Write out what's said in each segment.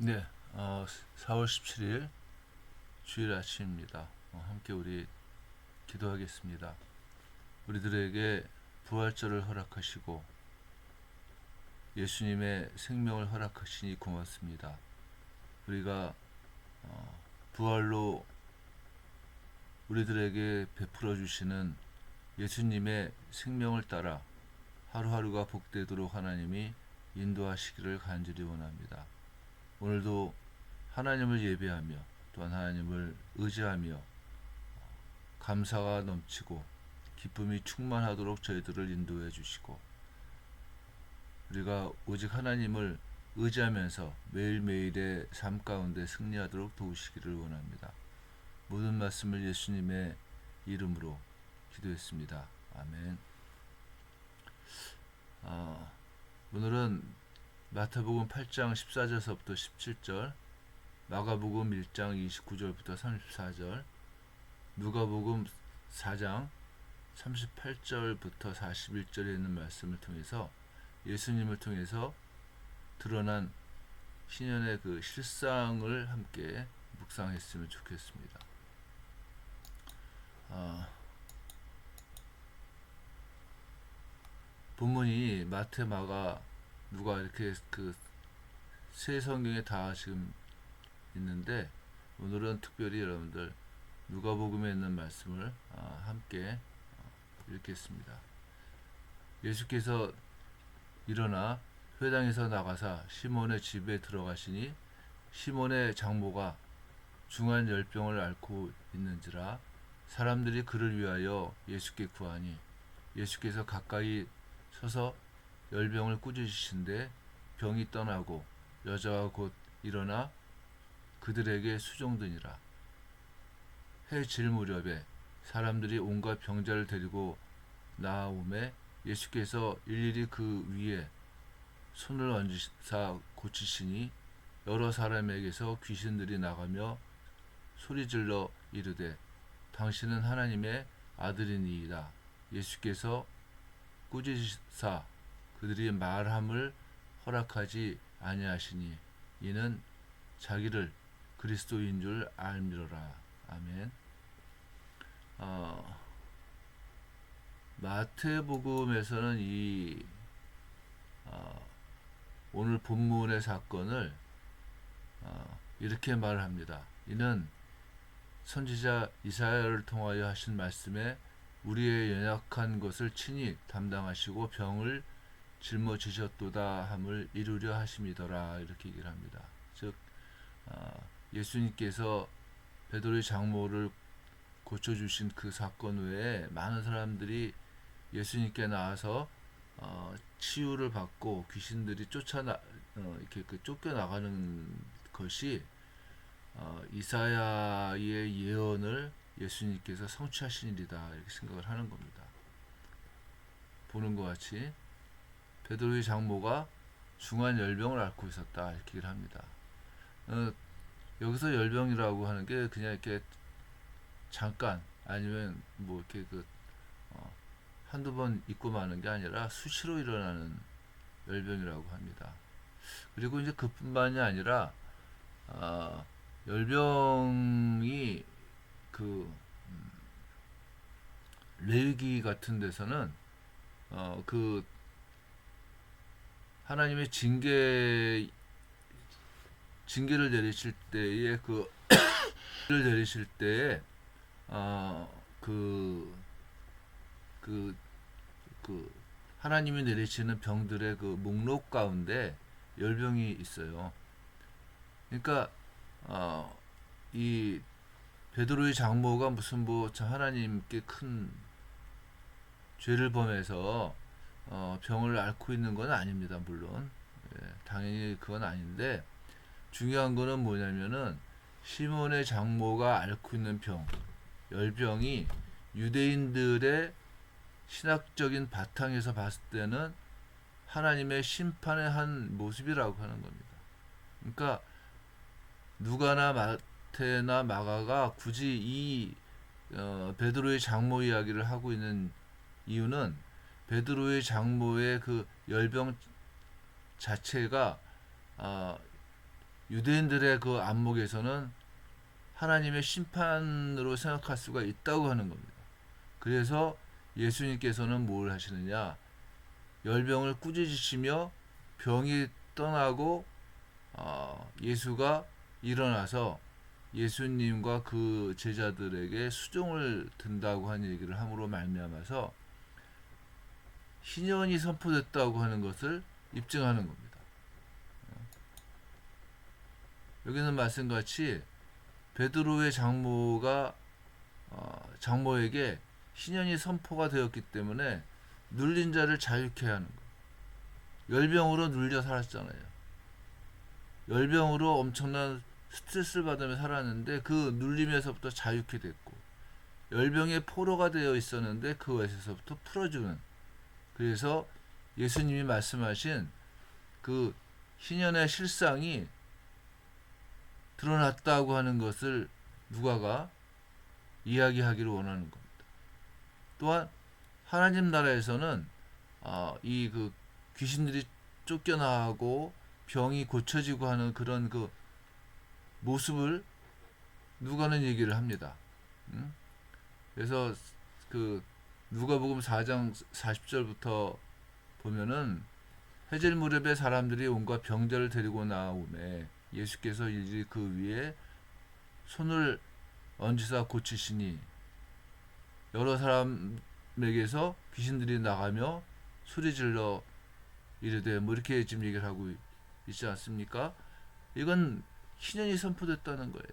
네, 4월 17일 주일 아침입니다. 함께 우리 기도하겠습니다. 우리들에게 부활절을 허락하시고 예수님의 생명을 허락하시니 고맙습니다. 우리가 부활로 우리들에게 베풀어 주시는 예수님의 생명을 따라 하루하루가 복되도록 하나님이 인도하시기를 간절히 원합니다. 오늘도 하나님을 예배하며 또한 하나님을 의지하며 감사가 넘치고 기쁨이 충만하도록 저희들을 인도해 주시고 우리가 오직 하나님을 의지하면서 매일매일의 삶 가운데 승리하도록 도우시기를 원합니다. 모든 말씀을 예수님의 이름으로 기도했습니다. 아멘. 오늘은 마태복음 8장 14절서부터 17절, 마가복음 1장 29절부터 34절, 누가복음 4장 38절부터 41절에 있는 말씀을 통해서 예수님을 통해서 드러난 신년의 그 실상을 함께 묵상했으면 좋겠습니다. 본문이 마태, 마가, 누가 이렇게 그 세 성경에 다 지금 있는데 오늘은 특별히 여러분들 누가복음에 있는 말씀을 함께 읽겠습니다. 예수께서 일어나 회당에서 나가사 시몬의 집에 들어가시니 시몬의 장모가 중한 열병을 앓고 있는지라 사람들이 그를 위하여 예수께 구하니 예수께서 가까이 서서 열병을 꾸짖으신데 병이 떠나고 여자가 곧 일어나 그들에게 수종드니라. 해 질 무렵에 사람들이 온갖 병자를 데리고 나아오매 예수께서 일일이 그 위에 손을 얹으사 고치시니 여러 사람에게서 귀신들이 나가며 소리질러 이르되 당신은 하나님의 아들이니이다. 예수께서 꾸짖으사 그들이 말함을 허락하지 아니하시니 이는 자기를 그리스도인 줄 알미러라. 아멘. 마태복음에서는 이 오늘 본문의 사건을 이렇게 말합니다. 이는 선지자 이사야를 통하여 하신 말씀에 우리의 연약한 것을 친히 담당하시고 병을 짊어지셨도다 함을 이루려 하심이더라. 이렇게 얘기를 합니다. 즉 예수님께서 베드로의 장모를 고쳐주신 그 사건 외에 많은 사람들이 예수님께 나와서 치유를 받고 귀신들이 이렇게 쫓겨나가는 것이 이사야의 예언을 예수님께서 성취하신 일이다 이렇게 생각을 하는 겁니다. 보는 것 같이 베드로의 장모가 중한 열병을 앓고 있었다 이렇게 얘기를 합니다. 여기서 열병이라고 하는 게 그냥 이렇게 잠깐 아니면 뭐 이렇게 한두 번 있고 마는 게 아니라 수시로 일어나는 열병이라고 합니다. 그리고 이제 그뿐만이 아니라 열병이 레위기 같은 데서는 그 하나님의 징계를 내리실 때에 를 내리실 때에 그 하나님이 내리시는 병들의 그 목록 가운데 열병이 있어요. 그러니까 이 베드로의 장모가 무슨 하나님께 큰 죄를 범해서 병을 앓고 있는 건 아닙니다. 물론 당연히 그건 아닌데 중요한 거는 뭐냐면은 시몬의 장모가 앓고 있는 열병이 유대인들의 신학적인 바탕에서 봤을 때는 하나님의 심판의 한 모습이라고 하는 겁니다. 그러니까 누가나 마태나 마가가 굳이 이 베드로의 장모 이야기를 하고 있는 이유는 베드로의 장모의 그 열병 자체가 유대인들의 그 안목에서는 하나님의 심판으로 생각할 수가 있다고 하는 겁니다. 그래서 예수님께서는 뭘 하시느냐? 열병을 꾸짖으시며 병이 떠나고 예수가 일어나서 예수님과 그 제자들에게 수종을 든다고 하는 얘기를 함으로 말미암아서 희년이 선포됐다고 하는 것을 입증하는 겁니다. 여기는 말씀같이 베드로의 장모에게 희년이 선포가 되었기 때문에 눌린 자를 자유케 하는 것. 열병으로 눌려 살았잖아요. 열병으로 엄청난 스트레스를 받으며 살았는데 그 눌림에서부터 자유케 됐고, 열병의 포로가 되어 있었는데 그것에서부터 풀어주는, 그래서 예수님이 말씀하신 그 희년의 실상이 드러났다고 하는 것을 누가가 이야기하기를 원하는 겁니다. 또한 하나님 나라에서는 이 그 귀신들이 쫓겨나고 병이 고쳐지고 하는 그런 그 모습을 누가는 얘기를 합니다. 그래서 그 누가복음 4장 40절부터 보면은 해질 무렵에 사람들이 온갖 병자를 데리고 나오매 예수께서 일일이 그 위에 손을 얹으사 고치시니 여러 사람에게서 귀신들이 나가며 소리질러 이르되 뭐 이렇게 지금 얘기를 하고 있지 않습니까? 이건 희년이 선포됐다는 거예요.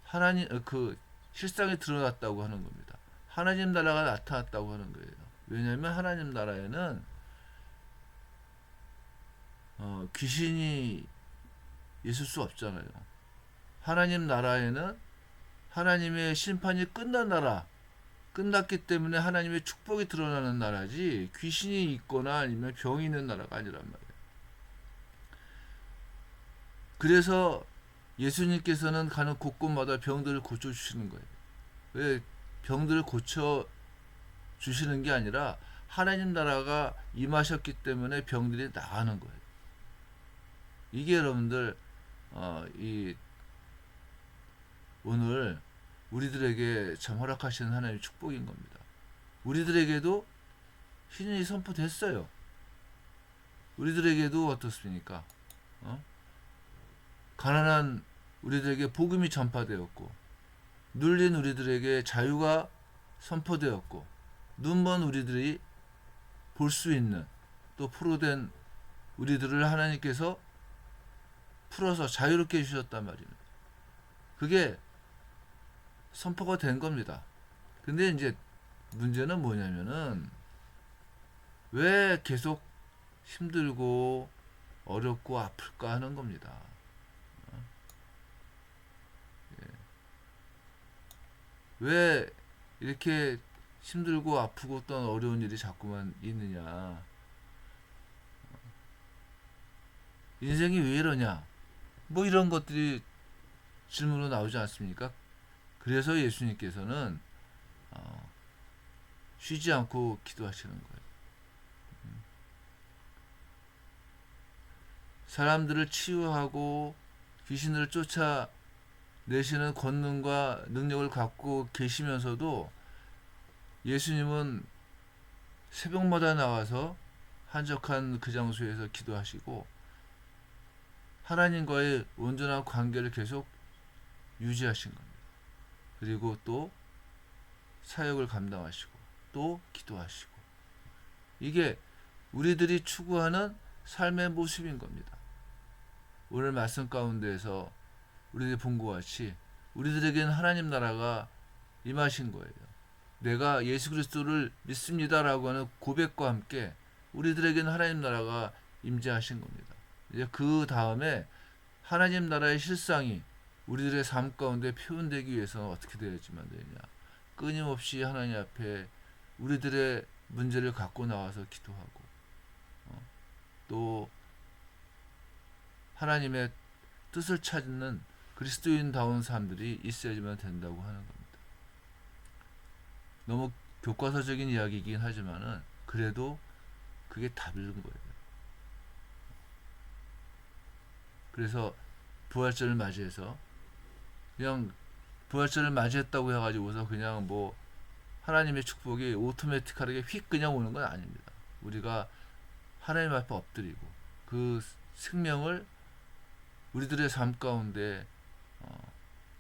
하나님 그 실상이 드러났다고 하는 겁니다. 하나님 나라가 나타났다고 하는 거예요. 왜냐하면 하나님 나라에는 귀신이 있을 수 없잖아요. 하나님 나라에는 하나님의 심판이 끝난 나라, 끝났기 때문에 하나님의 축복이 드러나는 나라지 귀신이 있거나 아니면 병이 있는 나라가 아니란 말이에요. 그래서 예수님께서는 가는 곳곳마다 병들을 고쳐주시는 거예요. 왜 병들을 고쳐주시는 게 아니라 하나님 나라가 임하셨기 때문에 병들이 나가는 거예요. 이게 여러분들 오늘 우리들에게 참 허락하시는 하나님의 축복인 겁니다. 우리들에게도 희년이 선포됐어요. 우리들에게도 어떻습니까? 가난한 우리들에게 복음이 전파되었고, 눌린 우리들에게 자유가 선포되었고, 눈먼 우리들이 볼 수 있는, 또 포로된 우리들을 하나님께서 풀어서 자유롭게 해주셨단 말입니다. 그게 선포가 된 겁니다. 근데 이제 문제는 뭐냐면은 왜 계속 힘들고 어렵고 아플까 하는 겁니다. 왜 이렇게 힘들고 아프고 또 어려운 일이 자꾸만 있느냐? 인생이 왜 이러냐? 뭐 이런 것들이 질문으로 나오지 않습니까? 그래서 예수님께서는 쉬지 않고 기도하시는 거예요. 사람들을 치유하고 귀신을 쫓아내시는 권능과 능력을 갖고 계시면서도 예수님은 새벽마다 나와서 한적한 그 장소에서 기도하시고 하나님과의 온전한 관계를 계속 유지하신 겁니다. 그리고 또 사역을 감당하시고 또 기도하시고, 이게 우리들이 추구하는 삶의 모습인 겁니다. 오늘 말씀 가운데에서 우리들이 본 것 같이 우리들에게는 하나님 나라가 임하신 거예요. 내가 예수 그리스도를 믿습니다라고 하는 고백과 함께 우리들에게는 하나님 나라가 임재하신 겁니다. 이제 그 다음에 하나님 나라의 실상이 우리들의 삶 가운데 표현되기 위해서는 어떻게 되어야지만 되냐? 끊임없이 하나님 앞에 우리들의 문제를 갖고 나와서 기도하고, 또 하나님의 뜻을 찾는 그리스도인다운 사람들이 있어야지만 된다고 하는 겁니다. 너무 교과서적인 이야기이긴 하지만은 그래도 그게 답인 거예요. 그래서 부활절을 맞이해서 그냥 부활절을 맞이했다고 해가지고서 그냥 뭐 하나님의 축복이 오토매틱하게 휙 그냥 오는 건 아닙니다. 우리가 하나님 앞에 엎드리고 그 생명을 우리들의 삶 가운데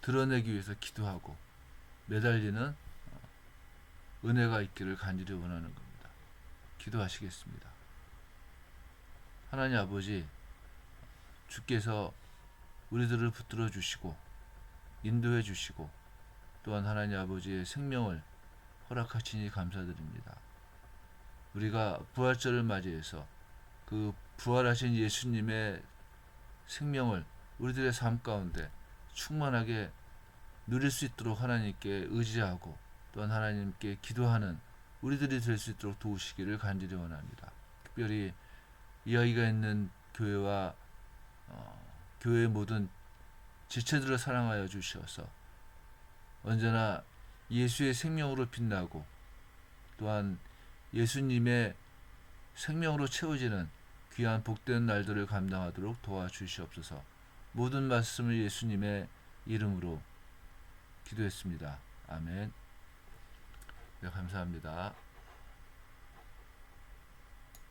드러내기 위해서 기도하고 매달리는 은혜가 있기를 간절히 원하는 겁니다. 기도하시겠습니다. 하나님 아버지, 주께서 우리들을 붙들어 주시고 인도해 주시고 또한 하나님 아버지의 생명을 허락하시니 감사드립니다. 우리가 부활절을 맞이해서 그 부활하신 예수님의 생명을 우리들의 삶 가운데 충만하게 누릴 수 있도록 하나님께 의지하고 또한 하나님께 기도하는 우리들이 될 수 있도록 도우시기를 간절히 원합니다. 특별히 이야기가 있는 교회와 교회의 모든 지체들을 사랑하여 주셔서 언제나 예수의 생명으로 빛나고 또한 예수님의 생명으로 채워지는 귀한 복된 날들을 감당하도록 도와주시옵소서. 모든 말씀을 예수님의 이름으로 기도했습니다. 아멘. 네, 감사합니다.